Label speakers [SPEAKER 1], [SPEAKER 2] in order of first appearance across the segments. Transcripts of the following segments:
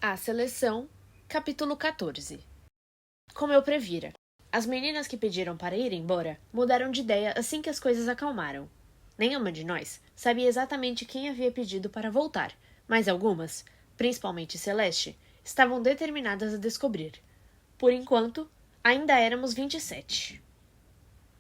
[SPEAKER 1] A Seleção, capítulo 14. Como eu previra, as meninas que pediram para ir embora mudaram de ideia assim que as coisas acalmaram. Nenhuma de nós sabia exatamente quem havia pedido para voltar, mas algumas, principalmente Celeste, estavam determinadas a descobrir. Por enquanto, ainda éramos 27.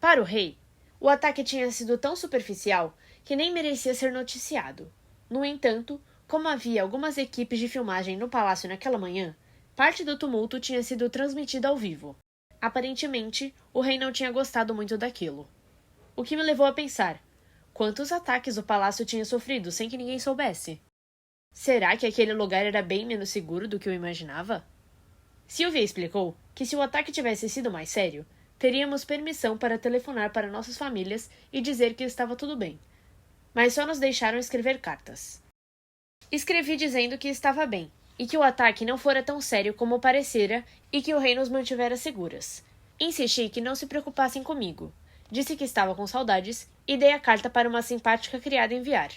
[SPEAKER 1] Para o rei, o ataque tinha sido tão superficial que nem merecia ser noticiado. No entanto, como havia algumas equipes de filmagem no palácio naquela manhã, parte do tumulto tinha sido transmitida ao vivo. Aparentemente, o rei não tinha gostado muito daquilo. O que me levou a pensar: quantos ataques o palácio tinha sofrido sem que ninguém soubesse? Será que aquele lugar era bem menos seguro do que eu imaginava? Sylvia explicou que se o ataque tivesse sido mais sério, teríamos permissão para telefonar para nossas famílias e dizer que estava tudo bem. Mas só nos deixaram escrever cartas. Escrevi dizendo que estava bem, e que o ataque não fora tão sério como parecera e que o rei nos mantivera seguras. Insisti que não se preocupassem comigo. Disse que estava com saudades e dei a carta para uma simpática criada enviar.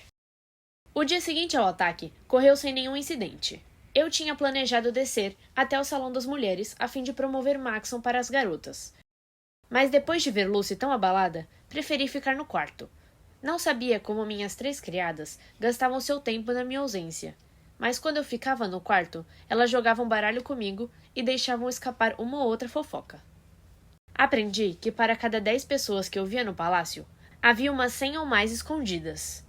[SPEAKER 1] O dia seguinte ao ataque correu sem nenhum incidente. Eu tinha planejado descer até o Salão das Mulheres a fim de promover Maxon para as garotas. Mas depois de ver Lucy tão abalada, preferi ficar no quarto. Não sabia como minhas 3 criadas gastavam seu tempo na minha ausência, mas quando eu ficava no quarto, elas jogavam baralho comigo e deixavam escapar uma ou outra fofoca. Aprendi que para cada 10 pessoas que eu via no palácio, havia umas 100 ou mais escondidas.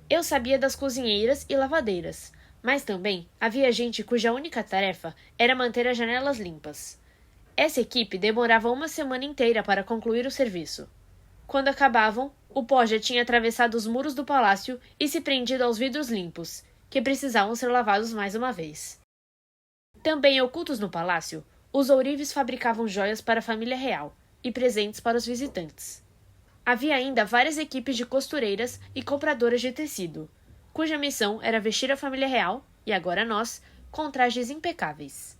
[SPEAKER 1] Eu sabia das cozinheiras e lavadeiras, mas também havia gente cuja única tarefa era manter as janelas limpas. Essa equipe demorava uma semana inteira para concluir o serviço. Quando acabavam, o pó já tinha atravessado os muros do palácio e se prendido aos vidros limpos, que precisavam ser lavados mais uma vez. Também ocultos no palácio, os ourives fabricavam joias para a família real e presentes para os visitantes. Havia ainda várias equipes de costureiras e compradoras de tecido, cuja missão era vestir a família real, e agora nós, com trajes impecáveis.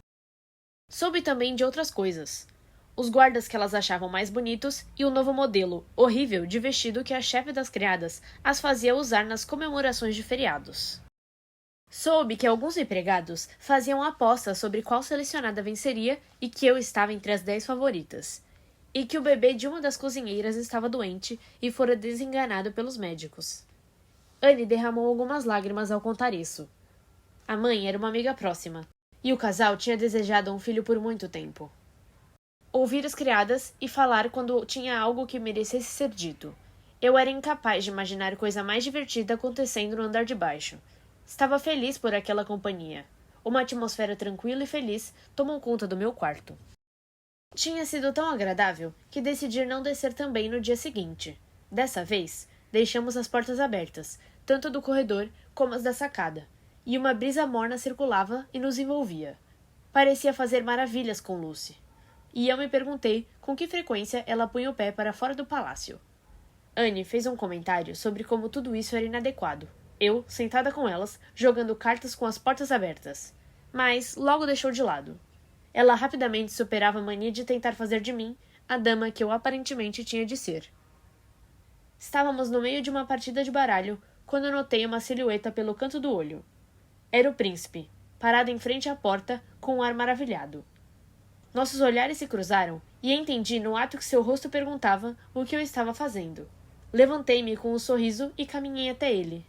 [SPEAKER 1] Soube também de outras coisas. Os guardas que elas achavam mais bonitos e o novo modelo, horrível, de vestido que a chefe das criadas as fazia usar nas comemorações de feriados. Soube que alguns empregados faziam apostas sobre qual selecionada venceria e que eu estava entre as 10 favoritas. E que o bebê de uma das cozinheiras estava doente e fora desenganado pelos médicos. Anne derramou algumas lágrimas ao contar isso. A mãe era uma amiga próxima, e o casal tinha desejado um filho por muito tempo. Ouvir as criadas e falar quando tinha algo que merecesse ser dito. Eu era incapaz de imaginar coisa mais divertida acontecendo no andar de baixo. Estava feliz por aquela companhia. Uma atmosfera tranquila e feliz tomou conta do meu quarto. Tinha sido tão agradável que decidi não descer também no dia seguinte. Dessa vez, deixamos as portas abertas, tanto do corredor como as da sacada, e uma brisa morna circulava e nos envolvia. Parecia fazer maravilhas com Lucy. E eu me perguntei com que frequência ela punha o pé para fora do palácio. Anne fez um comentário sobre como tudo isso era inadequado. Eu, sentada com elas, jogando cartas com as portas abertas. Mas logo deixou de lado. Ela rapidamente superava a mania de tentar fazer de mim a dama que eu aparentemente tinha de ser. Estávamos no meio de uma partida de baralho quando notei uma silhueta pelo canto do olho. Era o príncipe, parado em frente à porta com um ar maravilhado. Nossos olhares se cruzaram e entendi no ato que seu rosto perguntava o que eu estava fazendo. Levantei-me com um sorriso e caminhei até ele.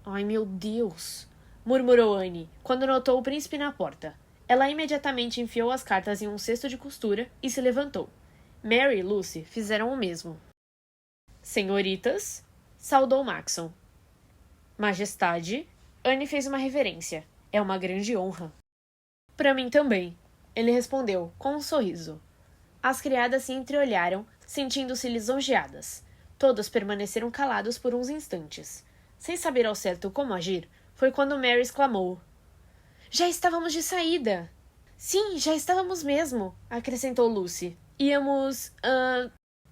[SPEAKER 1] Ai, meu Deus! Murmurou Anne, quando notou o príncipe na porta. Ela imediatamente enfiou as cartas em um cesto de costura e se levantou. Mary e Lucy fizeram o mesmo. Senhoritas, saudou Maxon. Majestade, Anne fez uma reverência. É uma grande honra. Para mim também, ele respondeu, com um sorriso. As criadas se entreolharam, sentindo-se lisonjeadas. Todos permaneceram calados por uns instantes. Sem saber ao certo como agir, foi quando Mary exclamou. Já estávamos de saída! Sim, já estávamos mesmo, acrescentou Lucy. Íamos...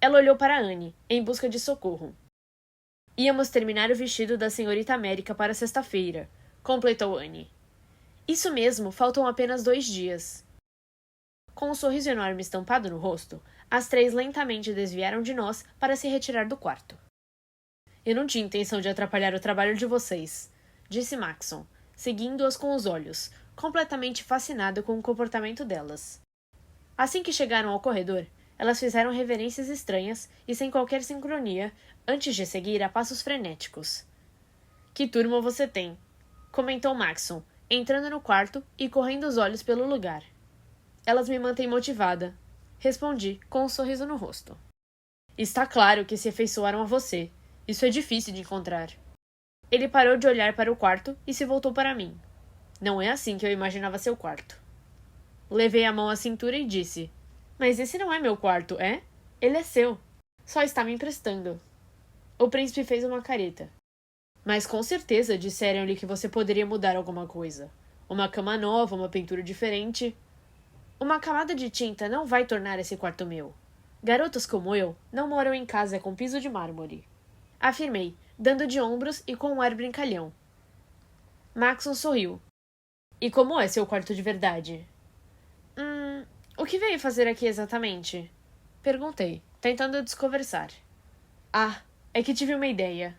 [SPEAKER 1] Ela olhou para Anne, em busca de socorro. Íamos terminar o vestido da senhorita América para sexta-feira, completou Anne. Isso mesmo, faltam apenas 2 dias. Com um sorriso enorme estampado no rosto, as 3 lentamente desviaram de nós para se retirar do quarto. Eu não tinha intenção de atrapalhar o trabalho de vocês, disse Maxon, seguindo-as com os olhos, completamente fascinado com o comportamento delas. Assim que chegaram ao corredor, elas fizeram reverências estranhas e sem qualquer sincronia, antes de seguir a passos frenéticos. Que turma você tem? Comentou Maxon, entrando no quarto e correndo os olhos pelo lugar. Elas me mantêm motivada, respondi, com um sorriso no rosto. Está claro que se afeiçoaram a você. Isso é difícil de encontrar. Ele parou de olhar para o quarto e se voltou para mim. Não é assim que eu imaginava seu quarto. Levei a mão à cintura e disse, mas esse não é meu quarto, é? Ele é seu. Só está me emprestando. O príncipe fez uma careta. Mas com certeza disseram-lhe que você poderia mudar alguma coisa. Uma cama nova, uma pintura diferente. Uma camada de tinta não vai tornar esse quarto meu. Garotas como eu não moram em casa com piso de mármore. Afirmei, dando de ombros e com um ar brincalhão. Maxon sorriu. E como é seu quarto de verdade? O que veio fazer aqui exatamente? Perguntei, tentando desconversar. Ah, é que tive uma ideia.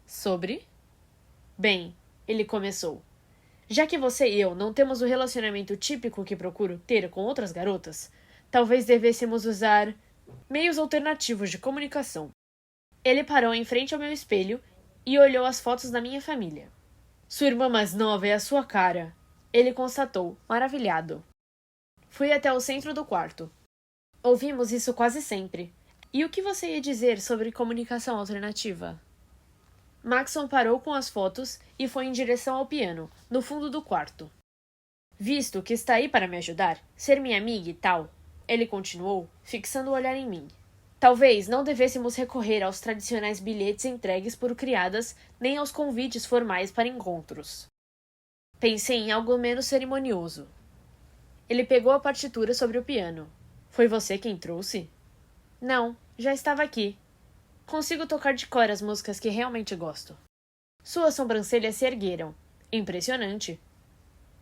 [SPEAKER 1] Sobre? Bem, ele começou. Já que você e eu não temos o relacionamento típico que procuro ter com outras garotas, talvez devêssemos usar meios alternativos de comunicação. Ele parou em frente ao meu espelho e olhou as fotos da minha família. Sua irmã mais nova é a sua cara, ele constatou, maravilhado. Fui até o centro do quarto. Ouvimos isso quase sempre. E o que você ia dizer sobre comunicação alternativa? Maxon parou com as fotos e foi em direção ao piano, no fundo do quarto. Visto que está aí para me ajudar, ser minha amiga e tal, ele continuou, fixando o olhar em mim. Talvez não devêssemos recorrer aos tradicionais bilhetes entregues por criadas nem aos convites formais para encontros. Pensei em algo menos cerimonioso. Ele pegou a partitura sobre o piano. Foi você quem trouxe? Não, já estava aqui. Consigo tocar de cor as músicas que realmente gosto. Suas sobrancelhas se ergueram. Impressionante.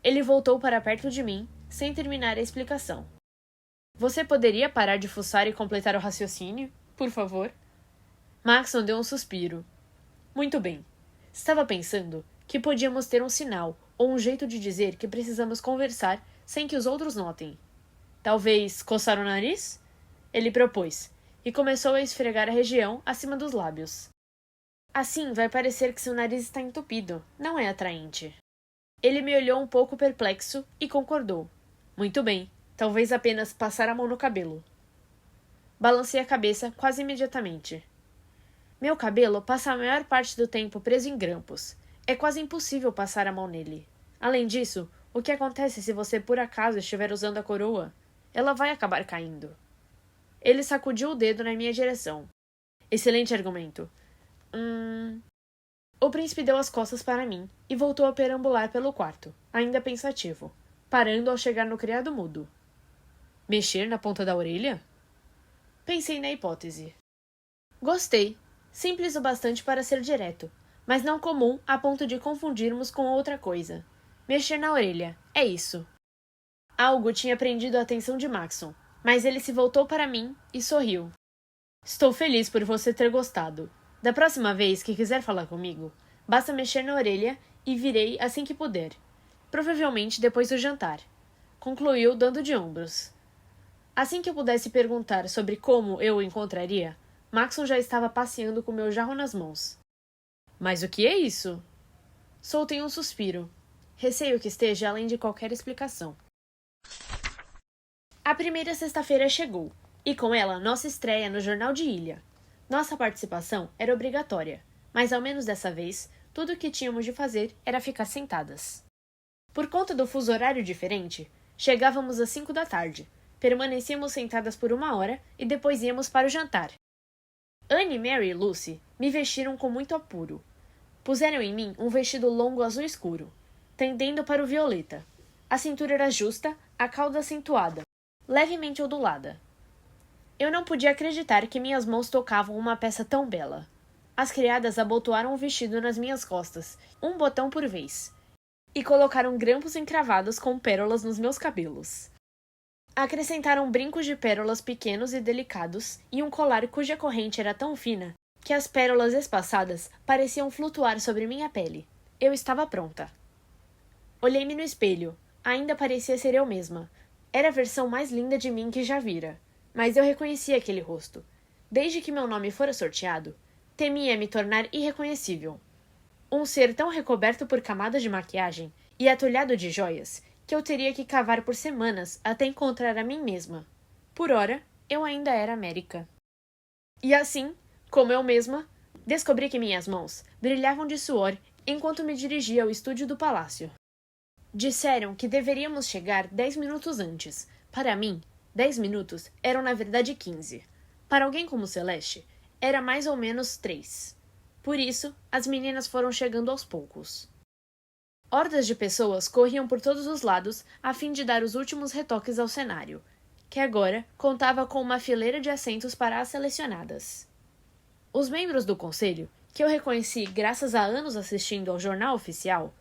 [SPEAKER 1] Ele voltou para perto de mim, sem terminar a explicação. Você poderia parar de fuçar e completar o raciocínio, por favor? Maxon deu um suspiro. Muito bem. Estava pensando que podíamos ter um sinal ou um jeito de dizer que precisamos conversar sem que os outros notem. Talvez coçar o nariz? Ele propôs, e começou a esfregar a região acima dos lábios. Assim vai parecer que seu nariz está entupido, não é atraente. Ele me olhou um pouco perplexo e concordou. Muito bem, talvez apenas passar a mão no cabelo. Balancei a cabeça quase imediatamente. Meu cabelo passa a maior parte do tempo preso em grampos. É quase impossível passar a mão nele. Além disso, o que acontece se você por acaso estiver usando a coroa? Ela vai acabar caindo. Ele sacudiu o dedo na minha direção. Excelente argumento. O príncipe deu as costas para mim e voltou a perambular pelo quarto, ainda pensativo, parando ao chegar no criado mudo. Mexer na ponta da orelha? Pensei na hipótese. Gostei. Simples o bastante para ser direto, mas não comum a ponto de confundirmos com outra coisa. Mexer na orelha, é isso. Algo tinha prendido a atenção de Maxon, mas ele se voltou para mim e sorriu. Estou feliz por você ter gostado. Da próxima vez que quiser falar comigo, basta mexer na orelha e virei assim que puder. Provavelmente depois do jantar. Concluiu dando de ombros. Assim que eu pudesse perguntar sobre como eu o encontraria, Maxon já estava passeando com meu jarro nas mãos. Mas o que é isso? Soltei um suspiro. Receio que esteja além de qualquer explicação. A primeira sexta-feira chegou, e com ela nossa estreia no Jornal de Ilha. Nossa participação era obrigatória, mas ao menos dessa vez, tudo o que tínhamos de fazer era ficar sentadas. Por conta do fuso horário diferente, chegávamos às 5 da tarde, permanecíamos sentadas por 1 hora e depois íamos para o jantar. Anne, Mary e Lucy me vestiram com muito apuro. Puseram em mim um vestido longo azul escuro, tendendo para o violeta. A cintura era justa, a cauda acentuada, levemente ondulada. Eu não podia acreditar que minhas mãos tocavam uma peça tão bela. As criadas abotoaram o vestido nas minhas costas, um botão por vez, e colocaram grampos encravados com pérolas nos meus cabelos. Acrescentaram brincos de pérolas pequenos e delicados e um colar cuja corrente era tão fina que as pérolas espaçadas pareciam flutuar sobre minha pele. Eu estava pronta. Olhei-me no espelho. ainda parecia ser eu mesma. Era a versão mais linda de mim que já vira. Mas eu reconhecia aquele rosto. Desde que meu nome fora sorteado, temia me tornar irreconhecível. Um ser tão recoberto por camadas de maquiagem e atulhado de joias que eu teria que cavar por semanas até encontrar a mim mesma. Por ora, eu ainda era América. E assim, como eu mesma, descobri que minhas mãos brilhavam de suor enquanto me dirigia ao estúdio do palácio. Disseram que deveríamos chegar 10 minutos antes. Para mim, 10 minutos eram na verdade 15. Para alguém como Celeste, era mais ou menos 3. Por isso, as meninas foram chegando aos poucos. Hordas de pessoas corriam por todos os lados a fim de dar os últimos retoques ao cenário, que agora contava com uma fileira de assentos para as selecionadas. Os membros do conselho, que eu reconheci graças a anos assistindo ao jornal oficial,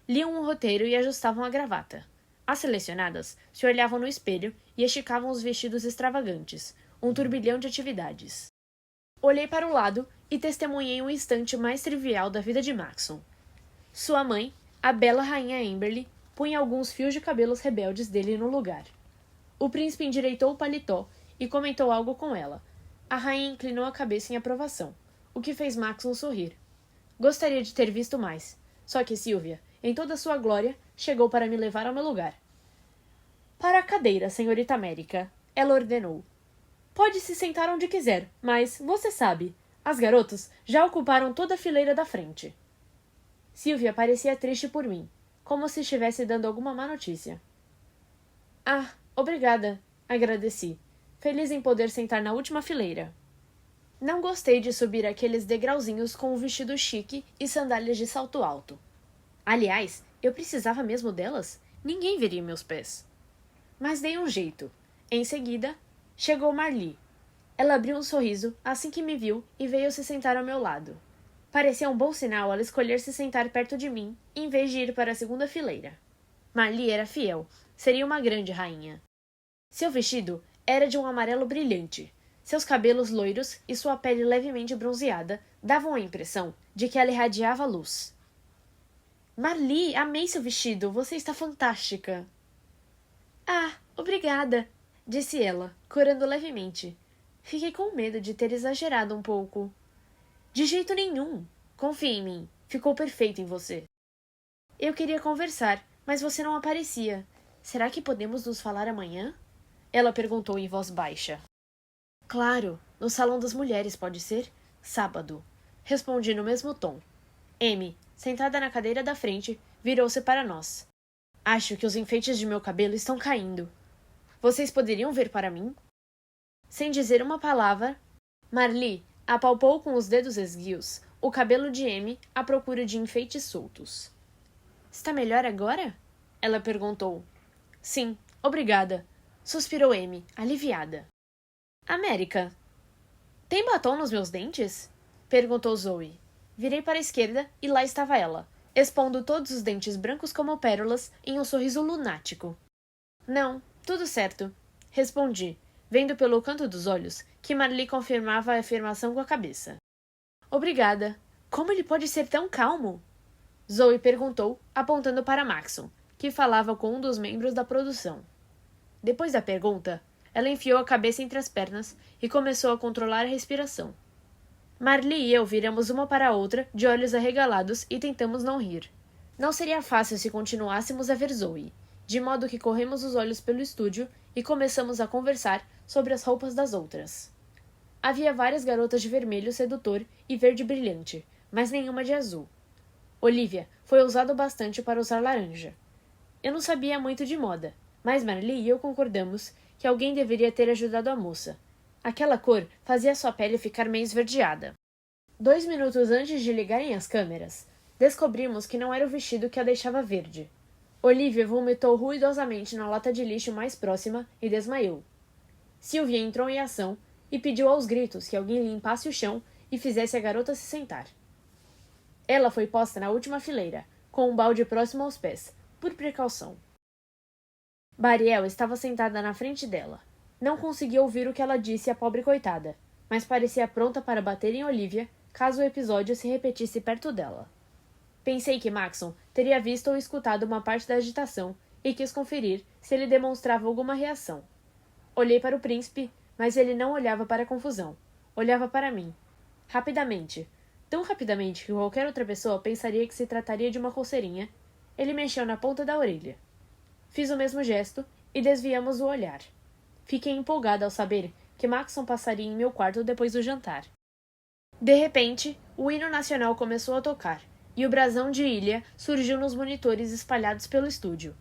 [SPEAKER 1] liam um roteiro e ajustavam a gravata. As selecionadas se olhavam no espelho e esticavam os vestidos extravagantes, um turbilhão de atividades. Olhei para o lado e testemunhei um instante mais trivial da vida de Maxon. Sua mãe, a bela rainha Amberly, punha alguns fios de cabelos rebeldes dele no lugar. O príncipe endireitou o paletó e comentou algo com ela. A rainha inclinou a cabeça em aprovação, o que fez Maxon sorrir. Gostaria de ter visto mais, só que Sylvia, em toda sua glória, chegou para me levar ao meu lugar. Para a cadeira, senhorita América, ela ordenou. Pode se sentar onde quiser, mas, você sabe, as garotas já ocuparam toda a fileira da frente. Sylvia parecia triste por mim, como se estivesse dando alguma má notícia. Ah, obrigada, agradeci, feliz em poder sentar na última fileira. Não gostei de subir aqueles degrauzinhos com um vestido chique e sandálias de salto alto. Aliás, eu precisava mesmo delas? Ninguém veria meus pés. Mas dei um jeito. Em seguida, chegou Marli. Ela abriu um sorriso assim que me viu e veio se sentar ao meu lado. Parecia um bom sinal ela escolher se sentar perto de mim, em vez de ir para a segunda fileira. Marli era fiel. Seria uma grande rainha. Seu vestido era de um amarelo brilhante. Seus cabelos loiros e sua pele levemente bronzeada davam a impressão de que ela irradiava luz. Marli, amei seu vestido. Você está fantástica. Ah, obrigada, disse ela, corando levemente. Fiquei com medo de ter exagerado um pouco. De jeito nenhum. Confie em mim. Ficou perfeito em você. Eu queria conversar, mas você não aparecia. Será que podemos nos falar amanhã? Ela perguntou em voz baixa. Claro, no Salão das Mulheres, pode ser? Sábado. Respondi no mesmo tom. Amy, sentada na cadeira da frente, virou-se para nós. Acho que os enfeites de meu cabelo estão caindo. Vocês poderiam ver para mim? Sem dizer uma palavra, Marli apalpou com os dedos esguios o cabelo de Amy à procura de enfeites soltos. Está melhor agora? Ela perguntou. Sim, obrigada, suspirou Amy, aliviada. América, tem batom nos meus dentes? Perguntou Zoe. Virei para a esquerda e lá estava ela, expondo todos os dentes brancos como pérolas em um sorriso lunático. Não, tudo certo, respondi, vendo pelo canto dos olhos que Marli confirmava a afirmação com a cabeça. Obrigada. Como ele pode ser tão calmo? Zoe perguntou, apontando para Maxon, que falava com um dos membros da produção. Depois da pergunta, ela enfiou a cabeça entre as pernas e começou a controlar a respiração. Marli e eu viramos uma para a outra, de olhos arregalados, e tentamos não rir. Não seria fácil se continuássemos a ver Zoe, de modo que corremos os olhos pelo estúdio e começamos a conversar sobre as roupas das outras. Havia várias garotas de vermelho sedutor e verde brilhante, mas nenhuma de azul. Olivia foi ousada bastante para usar laranja. Eu não sabia muito de moda, mas Marli e eu concordamos que alguém deveria ter ajudado a moça. Aquela cor fazia sua pele ficar meio esverdeada. 2 minutos antes de ligarem as câmeras, descobrimos que não era o vestido que a deixava verde. Olivia vomitou ruidosamente na lata de lixo mais próxima e desmaiou. Sylvia entrou em ação e pediu aos gritos que alguém limpasse o chão e fizesse a garota se sentar. Ela foi posta na última fileira, com um balde próximo aos pés, por precaução. Bariel estava sentada na frente dela. Não conseguia ouvir o que ela disse à pobre coitada, mas parecia pronta para bater em Olivia caso o episódio se repetisse perto dela. Pensei que Maxon teria visto ou escutado uma parte da agitação e quis conferir se ele demonstrava alguma reação. Olhei para o príncipe, mas ele não olhava para a confusão. Olhava para mim. Rapidamente. Tão rapidamente que qualquer outra pessoa pensaria que se trataria de uma coceirinha. Ele mexeu na ponta da orelha. Fiz o mesmo gesto e desviamos o olhar. Fiquei empolgada ao saber que Maxon passaria em meu quarto depois do jantar. De repente, o hino nacional começou a tocar, e o brasão de ilha surgiu nos monitores espalhados pelo estúdio.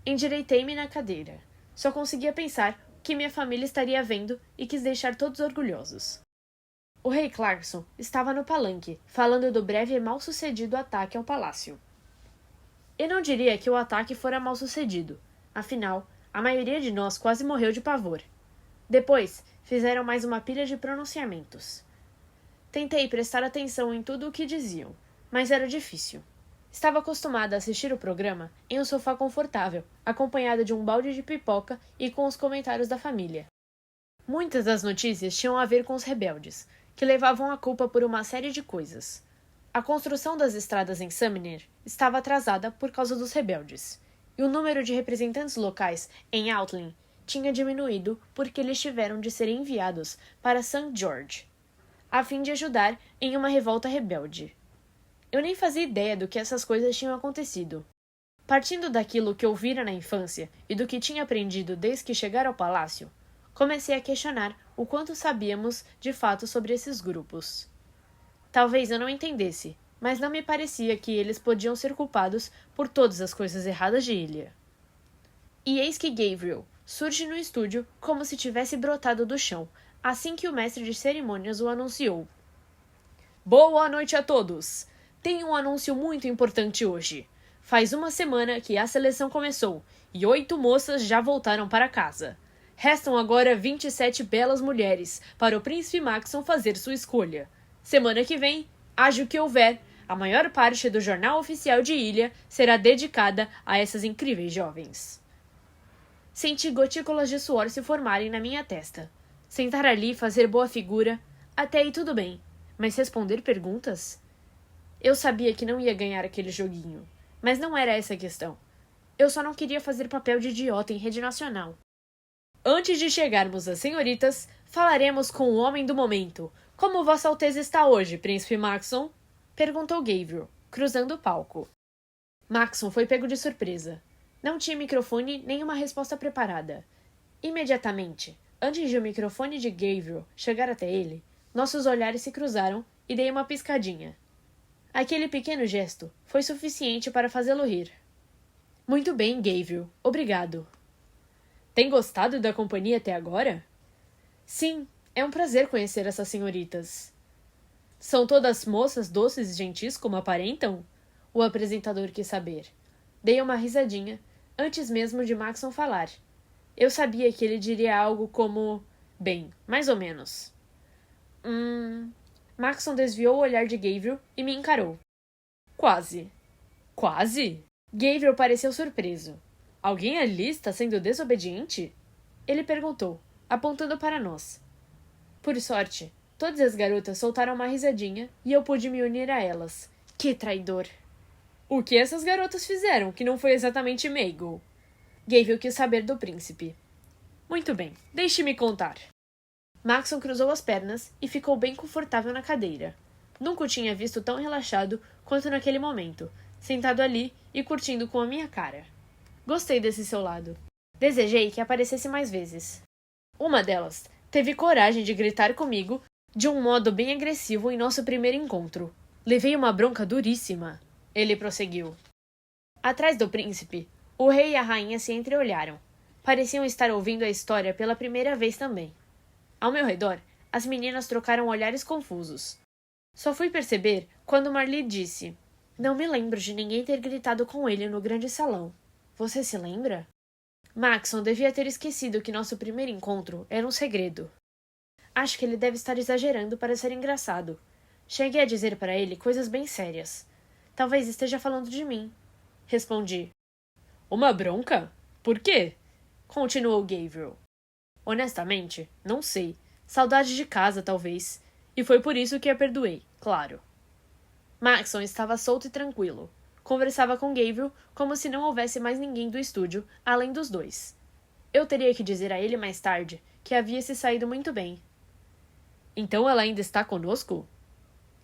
[SPEAKER 1] Endireitei-me na cadeira. Só conseguia pensar o que minha família estaria vendo e quis deixar todos orgulhosos. O rei Clarkson estava no palanque, falando do breve e mal-sucedido ataque ao palácio. Eu não diria que o ataque fora mal-sucedido. Afinal, a maioria de nós quase morreu de pavor. Depois, fizeram mais uma pilha de pronunciamentos. Tentei prestar atenção em tudo o que diziam, mas era difícil. Estava acostumada a assistir o programa em um sofá confortável, acompanhada de um balde de pipoca e com os comentários da família. Muitas das notícias tinham a ver com os rebeldes, que levavam a culpa por uma série de coisas. A construção das estradas em Sumner estava atrasada por causa dos rebeldes, e o número de representantes locais em Outland tinha diminuído porque eles tiveram de ser enviados para St. George, a fim de ajudar em uma revolta rebelde. Eu nem fazia ideia do que essas coisas tinham acontecido. Partindo daquilo que ouvira na infância e do que tinha aprendido desde que chegara ao palácio, comecei a questionar o quanto sabíamos de fato sobre esses grupos. Talvez eu não entendesse, mas não me parecia que eles podiam ser culpados por todas as coisas erradas de Ilha. E eis que Gabriel surge no estúdio como se tivesse brotado do chão, assim que o mestre de cerimônias o anunciou. Boa noite a todos! Tenho um anúncio muito importante hoje. Faz uma semana que a seleção começou e 8 moças já voltaram para casa. Restam agora 27 belas mulheres para o príncipe Maxon fazer sua escolha. Semana que vem, haja o que houver, a maior parte do jornal oficial de Ilha será dedicada a essas incríveis jovens. Senti gotículas de suor se formarem na minha testa. Sentar ali e fazer boa figura, até aí tudo bem, mas responder perguntas? Eu sabia que não ia ganhar aquele joguinho, mas não era essa a questão. Eu só não queria fazer papel de idiota em rede nacional. Antes de chegarmos às senhoritas, falaremos com o homem do momento. Como Vossa Alteza está hoje, Príncipe Maxon? Perguntou Gabriel, cruzando o palco. Maxon foi pego de surpresa. Não tinha microfone nem uma resposta preparada. Imediatamente, antes de o microfone de Gabriel chegar até ele, nossos olhares se cruzaram e dei uma piscadinha. Aquele pequeno gesto foi suficiente para fazê-lo rir. Muito bem, Gabriel. Obrigado. Tem gostado da companhia até agora? Sim, é um prazer conhecer essas senhoritas. São todas moças doces e gentis como aparentam? O apresentador quis saber. Dei uma risadinha, antes mesmo de Maxon falar. Eu sabia que ele diria algo como... Bem, mais ou menos. Maxon desviou o olhar de Gabriel e me encarou. Quase. Quase? Gabriel pareceu surpreso. Alguém ali está sendo desobediente? Ele perguntou, apontando para nós. Por sorte, todas as garotas soltaram uma risadinha e eu pude me unir a elas. Que traidor! O que essas garotas fizeram, que não foi exatamente meigo? Gabriel quis saber do príncipe. Muito bem, deixe-me contar. Maxon cruzou as pernas e ficou bem confortável na cadeira. Nunca o tinha visto tão relaxado quanto naquele momento, sentado ali e curtindo com a minha cara. Gostei desse seu lado. Desejei que aparecesse mais vezes. Uma delas teve coragem de gritar comigo de um modo bem agressivo em nosso primeiro encontro. Levei uma bronca duríssima. Ele prosseguiu. Atrás do príncipe, o rei e a rainha se entreolharam. Pareciam estar ouvindo a história pela primeira vez também. Ao meu redor, as meninas trocaram olhares confusos. Só fui perceber quando Marley disse: Não me lembro de ninguém ter gritado com ele no grande salão. Você se lembra? Maxon devia ter esquecido que nosso primeiro encontro era um segredo. Acho que ele deve estar exagerando para ser engraçado. Cheguei a dizer para ele coisas bem sérias. Talvez esteja falando de mim. Respondi. Uma bronca? Por quê? Continuou Gabriel. Honestamente, não sei. Saudade de casa, talvez. E foi por isso que a perdoei, claro. Maxon estava solto e tranquilo. conversava com Gabriel como se não houvesse mais ninguém do estúdio, além dos dois. Eu teria que dizer a ele mais tarde que havia se saído muito bem. Então ela ainda está conosco?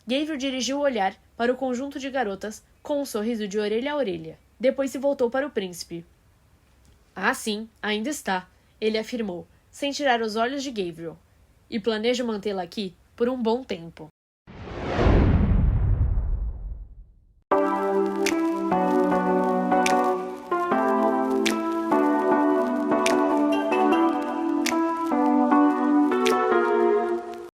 [SPEAKER 1] Gabriel dirigiu o olhar para o conjunto de garotas com um sorriso de orelha a orelha. Depois se voltou para o príncipe. Ah, sim, ainda está, ele afirmou, sem tirar os olhos de Gabriel. E planejo mantê-la aqui por um bom tempo.